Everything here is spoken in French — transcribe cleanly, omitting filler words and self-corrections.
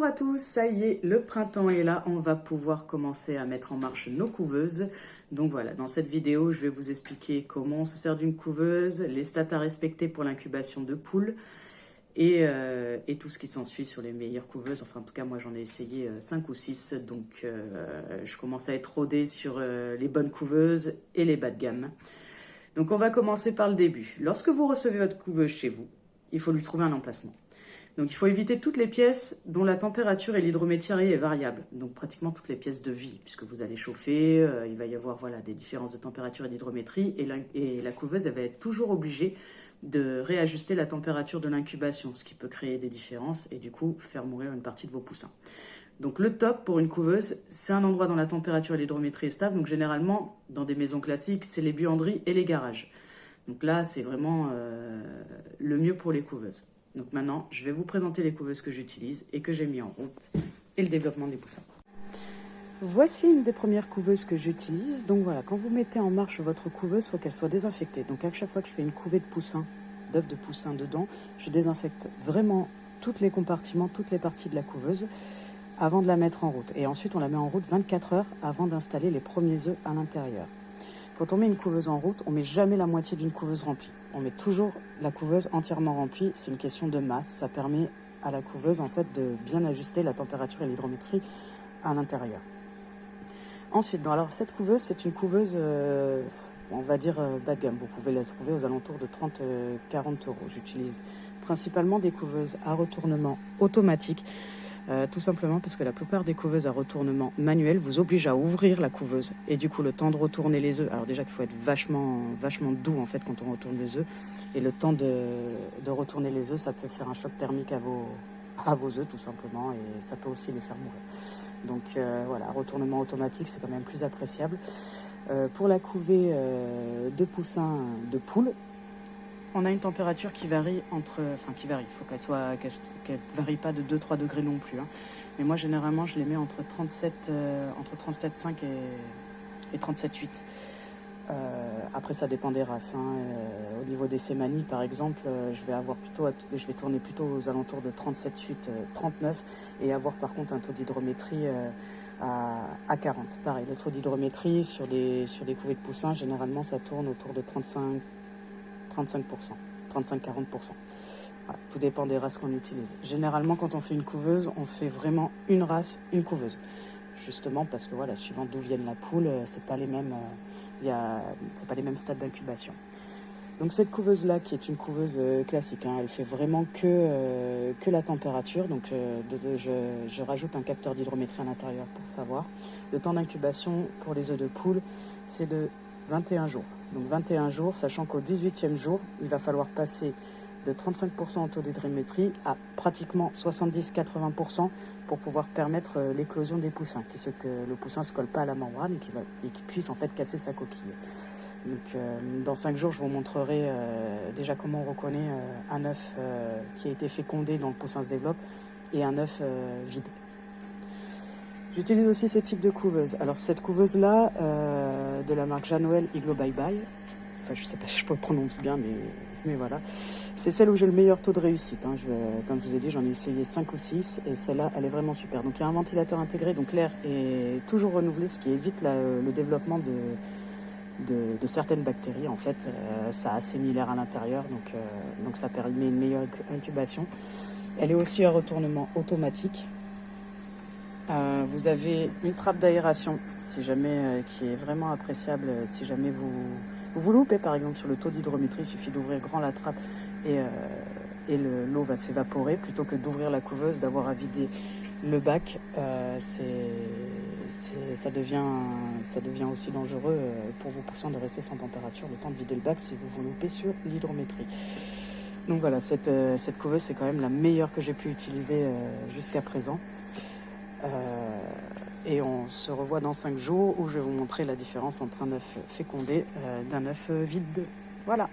à tous, ça y est, le printemps est là, on va pouvoir commencer à mettre en marche nos couveuses. Donc voilà, dans cette vidéo, je vais vous expliquer comment on se sert d'une couveuse, les stats à respecter pour l'incubation de poules et tout ce qui s'ensuit sur les meilleures couveuses. Enfin, en tout cas, moi, j'en ai essayé 5 ou 6, donc je commence à être rodée sur les bonnes couveuses et les bas de gamme. Donc on va commencer par le début. Lorsque vous recevez votre couveuse chez vous, il faut lui trouver un emplacement. Donc il faut éviter toutes les pièces dont la température et l'hydrométrie est variable. Donc pratiquement toutes les pièces de vie, puisque vous allez chauffer, il va y avoir voilà, des différences de température et d'hydrométrie. Et la couveuse, elle va être toujours obligée de réajuster la température de l'incubation, ce qui peut créer des différences et du coup faire mourir une partie de vos poussins. Donc le top pour une couveuse, c'est un endroit dont la température et l'hydrométrie est stable. Donc généralement, dans des maisons classiques, c'est les buanderies et les garages. Donc là, c'est vraiment le mieux pour les couveuses. Donc maintenant, je vais vous présenter les couveuses que j'utilise et que j'ai mis en route et le développement des poussins. Voici une des premières couveuses que j'utilise. Donc voilà, quand vous mettez en marche votre couveuse, il faut qu'elle soit désinfectée. Donc à chaque fois que je fais une couvée de poussins, d'œufs de poussins dedans, je désinfecte vraiment tous les compartiments, toutes les parties de la couveuse avant de la mettre en route. Et ensuite, on la met en route 24 heures avant d'installer les premiers œufs à l'intérieur. Quand on met une couveuse en route, on ne met jamais la moitié d'une couveuse remplie. On met toujours la couveuse entièrement remplie. C'est une question de masse. Ça permet à la couveuse en fait, de bien ajuster la température et l'hydrométrie à l'intérieur. Ensuite, alors cette couveuse, c'est une couveuse, on va dire bas de gamme. Vous pouvez la trouver aux alentours de 30-40 euros. J'utilise principalement des couveuses à retournement automatique. Tout simplement parce que la plupart des couveuses à retournement manuel vous obligent à ouvrir la couveuse et du coup le temps de retourner les œufs. Alors déjà qu'il faut être vachement doux en fait quand on retourne les œufs et le temps de retourner les œufs, ça peut faire un choc thermique à vos œufs tout simplement et ça peut aussi les faire mourir. Donc voilà, retournement automatique c'est quand même plus appréciable. Pour la couvée de poussins de poules, on a une température qui varie il faut qu'elle varie pas de 2-3 degrés non plus. Hein. Mais moi, généralement, je les mets entre 37,5 et 37,8. Après, ça dépend des races. Hein. Au niveau des Sémani, par exemple, je vais tourner plutôt aux alentours de 37,8, 39 et avoir par contre un taux d'hydrométrie à 40. Pareil, le taux d'hydrométrie sur des couvées de poussins, généralement, ça tourne autour de 35-40%. Voilà, tout dépend des races qu'on utilise. Généralement, quand on fait une couveuse, on fait vraiment une race, une couveuse. Justement parce que voilà, suivant d'où viennent la poule, c'est pas les mêmes stades d'incubation. Donc cette couveuse-là, qui est une couveuse classique, hein, elle fait vraiment que la température. Donc je rajoute un capteur d'hydrométrie à l'intérieur pour savoir. Le temps d'incubation pour les œufs de poule, c'est de 21 jours. Donc 21 jours, sachant qu'au 18e jour, il va falloir passer de 35% en taux d'hydrométrie à pratiquement 70-80% pour pouvoir permettre l'éclosion des poussins, que le poussin ne se colle pas à la membrane et qu'il puisse en fait casser sa coquille. Donc dans 5 jours, je vous montrerai déjà comment on reconnaît un œuf qui a été fécondé dont le poussin se développe et un œuf vide. J'utilise aussi ce type de couveuse. Alors cette couveuse-là, de la marque Jean-Noël Iglo Bye Bye, enfin je sais pas si je le prononce bien, mais voilà, c'est celle où j'ai le meilleur taux de réussite. Hein. Comme je vous ai dit, j'en ai essayé 5 ou 6 et celle-là, elle est vraiment super. Donc il y a un ventilateur intégré, donc l'air est toujours renouvelé, ce qui évite le développement de certaines bactéries. En fait, ça assainit l'air à l'intérieur, donc ça permet une meilleure incubation. Elle est aussi à retournement automatique. Vous avez une trappe d'aération, si jamais, qui est vraiment appréciable. Si jamais vous loupez, par exemple, sur le taux d'hydrométrie, il suffit d'ouvrir grand la trappe et l'eau va s'évaporer. Plutôt que d'ouvrir la couveuse, d'avoir à vider le bac, ça devient aussi dangereux pour vos poussins de rester sans température le temps de vider le bac si vous loupez sur l'hydrométrie. Donc voilà, cette couveuse, c'est quand même la meilleure que j'ai pu utiliser jusqu'à présent. Et on se revoit dans 5 jours où je vais vous montrer la différence entre un œuf fécondé d'un œuf vide. Voilà.